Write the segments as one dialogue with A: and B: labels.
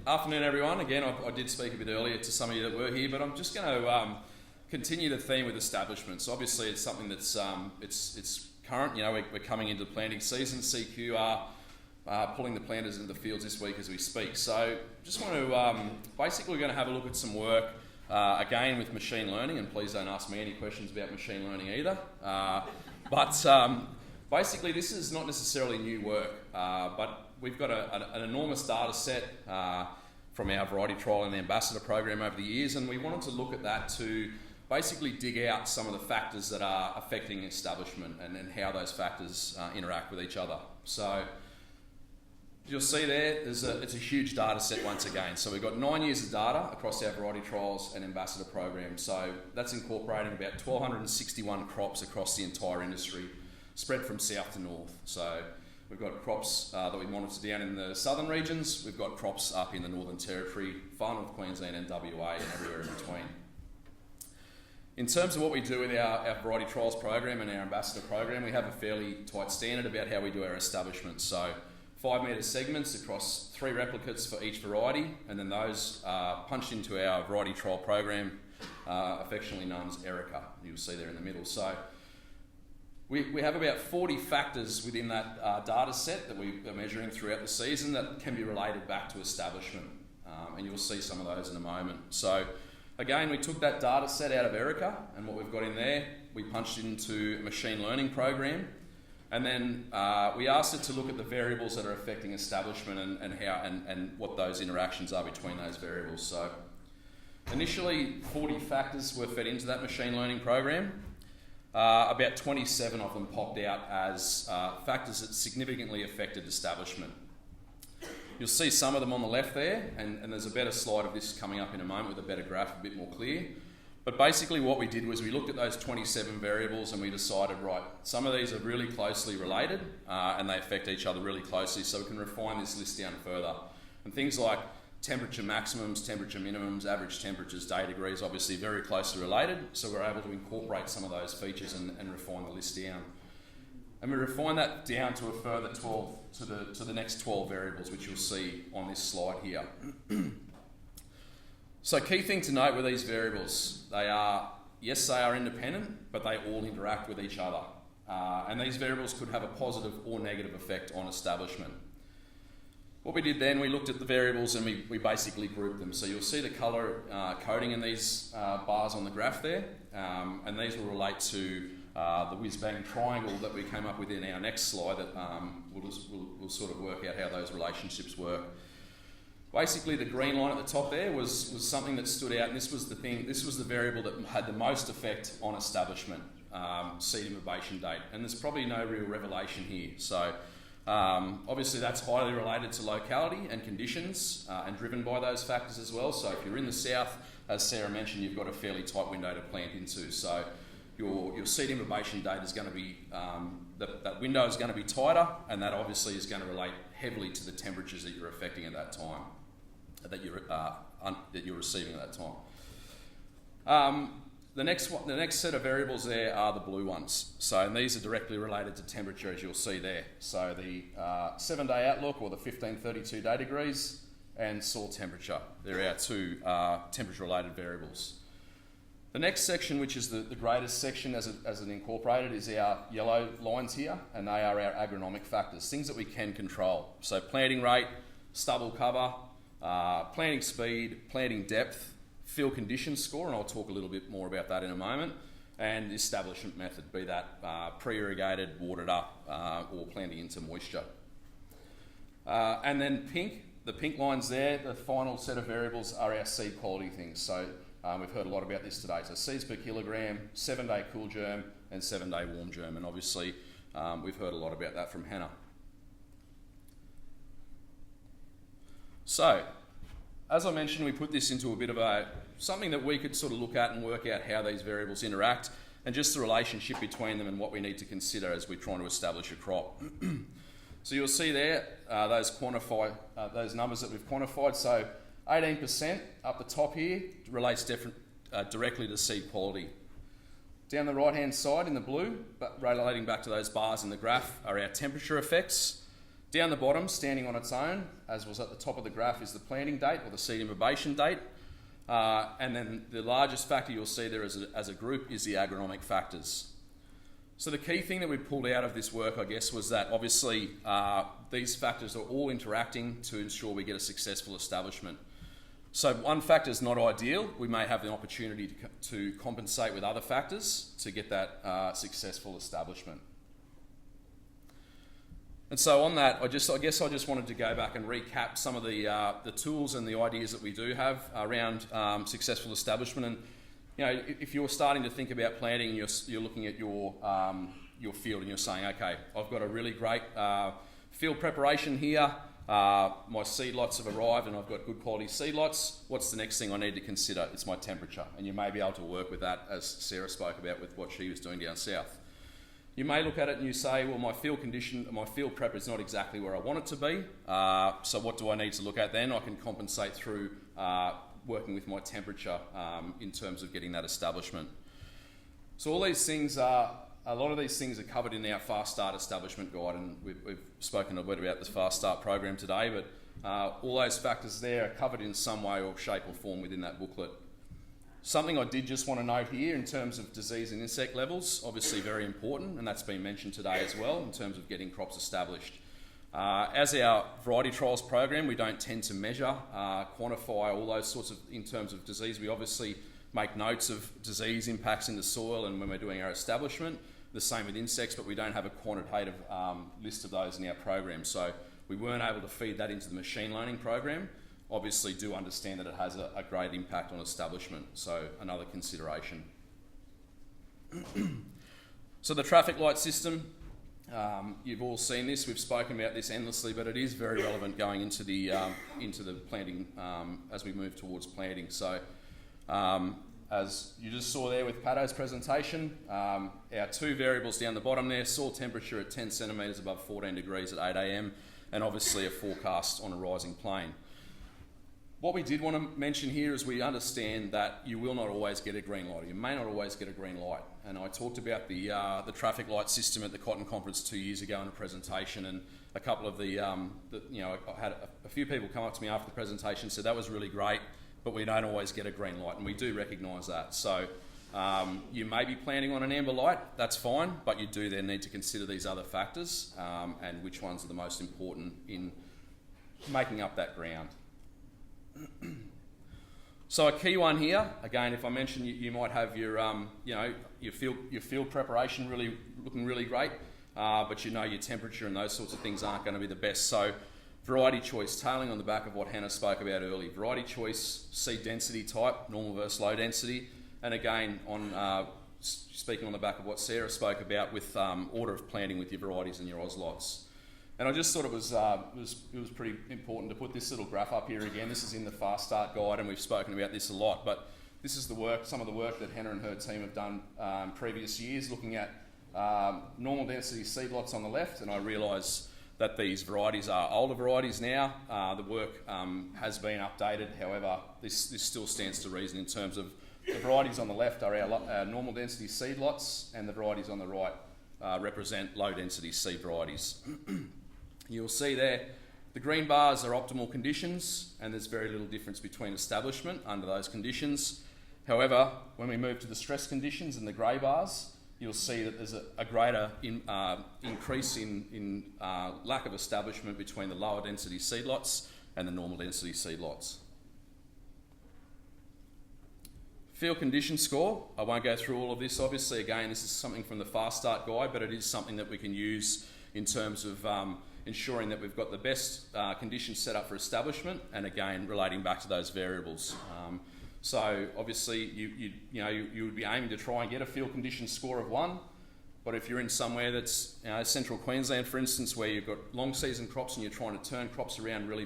A: Afternoon, everyone. Again, I did speak a bit earlier to some of you that were here, but I'm just going to continue the theme with establishments. Obviously, it's something that's it's current. You know, we're coming into the planting season. CQ are pulling the planters into the fields this week as we speak. So, just want to basically we're going to have a look at some work again with machine learning, and please don't ask me any questions about machine learning either. Basically, this is not necessarily new work, but we've got an enormous data set from our variety trial and the ambassador program over the years, and we wanted to look at that to basically dig out some of the factors that are affecting establishment and then how those factors interact with each other. So you'll see there, it's a huge data set once again. So we've got 9 years of data across our variety trials and ambassador program. So that's incorporating about 1,261 crops across the entire industry, spread from south to north. So we've got crops that we monitor down in the southern regions. We've got crops up in the Northern Territory, Far North Queensland and WA and everywhere in between. In terms of what we do with our variety trials program and our ambassador program, we have a fairly tight standard about how we do our establishments. So 5 metre segments across 3 replicates for each variety, and then those are punched into our variety trial program, affectionately known as Erica. You'll see there in the middle. So we have about 40 factors within that data set that we are measuring throughout the season that can be related back to establishment, and you'll see some of those in a moment. So again, we took that data set out of Erica, and what we've got in there, we punched it into a machine learning program, and then we asked it to look at the variables that are affecting establishment and what those interactions are between those variables. So initially, 40 factors were fed into that machine learning program. About 27 of them popped out as factors that significantly affected establishment. You'll see some of them on the left there, and there's a better slide of this coming up in a moment with a better graph, a bit more clear. But basically what we did was we looked at those 27 variables and we decided, right, some of these are really closely related and they affect each other really closely, so we can refine this list down further. And things like temperature maximums, temperature minimums, average temperatures, day degrees, obviously very closely related, so we're able to incorporate some of those features and refine the list down. And we refine that down to a further 12, to the next 12 variables, which you'll see on this slide here. So key thing to note with these variables, they are independent, but they all interact with each other. And these variables could have a positive or negative effect on establishment. What we did then, we looked at the variables and we basically grouped them. So you'll see the colour coding in these bars on the graph there, and these will relate to the whiz-bang triangle that we came up with in our next slide that we'll sort of work out how those relationships work. Basically, the green line at the top there was something that stood out, and this was the variable that had the most effect on establishment, seed incubation date. And there's probably no real revelation here. So obviously that's highly related to locality and conditions and driven by those factors as well. So if you're in the south, as Sarah mentioned, you've got a fairly tight window to plant into. So your seed incubation date is going to be, that window is going to be tighter, and that obviously is going to relate heavily to the temperatures that you're affecting at that time, that you're receiving at that time. The next set of variables there are the blue ones. So, and these are directly related to temperature, as you'll see there. So the 7-day outlook, or the 1532 day degrees, and soil temperature. They're our 2 temperature-related variables. The next section, which is the greatest section as it incorporated, is our yellow lines here, and they are our agronomic factors, things that we can control. So planting rate, stubble cover, planting speed, planting depth, field condition score, and I'll talk a little bit more about that in a moment, and the establishment method, be that pre-irrigated, watered up, or planting into moisture. And then the pink lines there, the final set of variables are our seed quality things. So we've heard a lot about this today. So seeds per kilogram, 7-day cool germ, and 7-day warm germ, and obviously we've heard a lot about that from Hannah. So, as I mentioned, we put this into a bit of something that we could sort of look at and work out how these variables interact and just the relationship between them and what we need to consider as we're trying to establish a crop. So you'll see there those numbers that we've quantified. So 18% up the top here relates directly to seed quality. Down the right hand side in the blue, but relating back to those bars in the graph, are our temperature effects. Down the bottom, standing on its own, as was at the top of the graph, is the planting date or the seed incubation date. And then the largest factor you'll see there as a group is the agronomic factors. So the key thing that we pulled out of this work, I guess, was that obviously these factors are all interacting to ensure we get a successful establishment. So one factor is not ideal. We may have the opportunity to compensate with other factors to get that successful establishment. And so on that, I guess I just wanted to go back and recap some of the tools and the ideas that we do have around successful establishment. And you know, if you're starting to think about planting, you're looking at your field and you're saying, okay, I've got a really great field preparation here. My seed lots have arrived and I've got good quality seed lots. What's the next thing I need to consider? It's my temperature, and you may be able to work with that, as Sarah spoke about with what she was doing down south. You may look at it and you say, well, my field prep is not exactly where I want it to be. So what do I need to look at then? I can compensate through working with my temperature in terms of getting that establishment. So all these things a lot of these things are covered in our Fast Start Establishment Guide, and we've spoken a bit about the Fast Start program today, but all those factors there are covered in some way or shape or form within that booklet. Something I did just want to note here in terms of disease and insect levels, obviously very important, and that's been mentioned today as well in terms of getting crops established. As our variety trials program, we don't tend to measure, quantify all those sorts of, in terms of disease. We obviously make notes of disease impacts in the soil and when we're doing our establishment. The same with insects, but we don't have a quantitative list of those in our program. So we weren't able to feed that into the machine learning program. Obviously do understand that it has a great impact on establishment, so another consideration. So the traffic light system, you've all seen this, we've spoken about this endlessly, but it is very relevant going into the planting as we move towards planting. So as you just saw there with Pato's presentation, our two variables down the bottom there, soil temperature at 10 centimetres above 14 degrees at 8 a.m, and obviously a forecast on a rising plain. What we did want to mention here is we understand that you will not always get a green light, or you may not always get a green light. And I talked about the traffic light system at the Cotton Conference 2 years ago in a presentation, and a couple of I had a few people come up to me after the presentation and said that was really great, but we don't always get a green light, and we do recognise that. So you may be planting on an amber light, that's fine, but you do then need to consider these other factors and which ones are the most important in making up that ground. So a key one here, again, if I mention you might have your field preparation looking really great, but you know your temperature and those sorts of things aren't going to be the best. So variety choice, tailing on the back of what Hannah spoke about earlier. Variety choice, seed density type, normal versus low density, and again on speaking on the back of what Sarah spoke about with order of planting with your varieties and your Auslots. And I just thought it was pretty important to put this little graph up here again. This is in the Fast Start Guide, and we've spoken about this a lot, but this is some of the work that Hannah and her team have done previous years, looking at normal density seed lots on the left, and I realise that these varieties are older varieties now. The work has been updated, however, this still stands to reason in terms of the varieties on the left are our normal density seed lots, and the varieties on the right represent low density seed varieties. You'll see there the green bars are optimal conditions, and there's very little difference between establishment under those conditions. However, when we move to the stress conditions and the grey bars, you'll see that there's a greater increase in lack of establishment between the lower density seed lots and the normal density seed lots. Field condition score, I won't go through all of this. Obviously, again, this is something from the Fast Start Guide, but it is something that we can use in terms of ensuring that we've got the best conditions set up for establishment, and again, relating back to those variables. So obviously, you would be aiming to try and get a field condition score of 1, but if you're in somewhere that's central Queensland, for instance, where you've got long season crops and you're trying to turn crops around really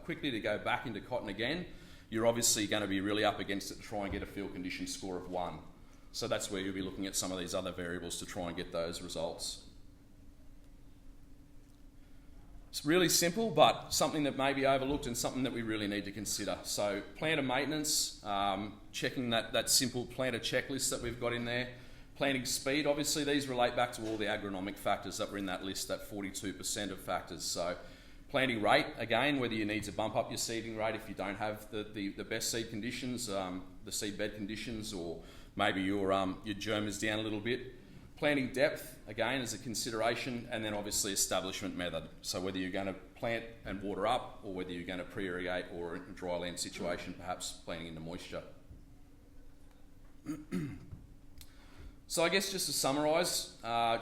A: quickly to go back into cotton again, you're obviously going to be really up against it to try and get a field condition score of 1. So that's where you'll be looking at some of these other variables to try and get those results. It's really simple, but something that may be overlooked and something that we really need to consider. So planter maintenance, checking that simple planter checklist that we've got in there. Planting speed, obviously these relate back to all the agronomic factors that were in that list, that 42% of factors. So planting rate, again, whether you need to bump up your seeding rate if you don't have the best seed conditions, the seed bed conditions, or maybe your germ is down a little bit. Planting depth, again, is a consideration, and then obviously establishment method. So whether you're going to plant and water up, or whether you're going to pre-irrigate, or in a dry land situation, perhaps planting into moisture. So I guess just to summarise,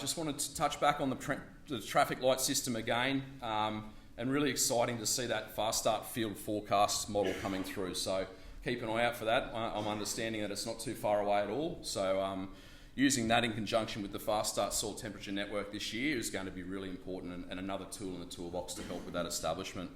A: just wanted to touch back on the traffic light system again, and really exciting to see that Fast Start field forecast model coming through. So keep an eye out for that. I'm understanding that it's not too far away at all. So using that in conjunction with the Fast Start soil temperature network this year is going to be really important, and another tool in the toolbox to help with that establishment.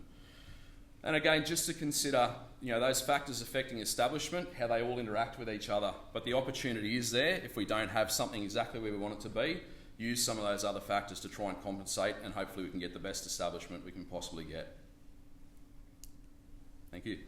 A: And again, just to consider, those factors affecting establishment, how they all interact with each other. But the opportunity is there. If we don't have something exactly where we want it to be, use some of those other factors to try and compensate, and hopefully we can get the best establishment we can possibly get. Thank you.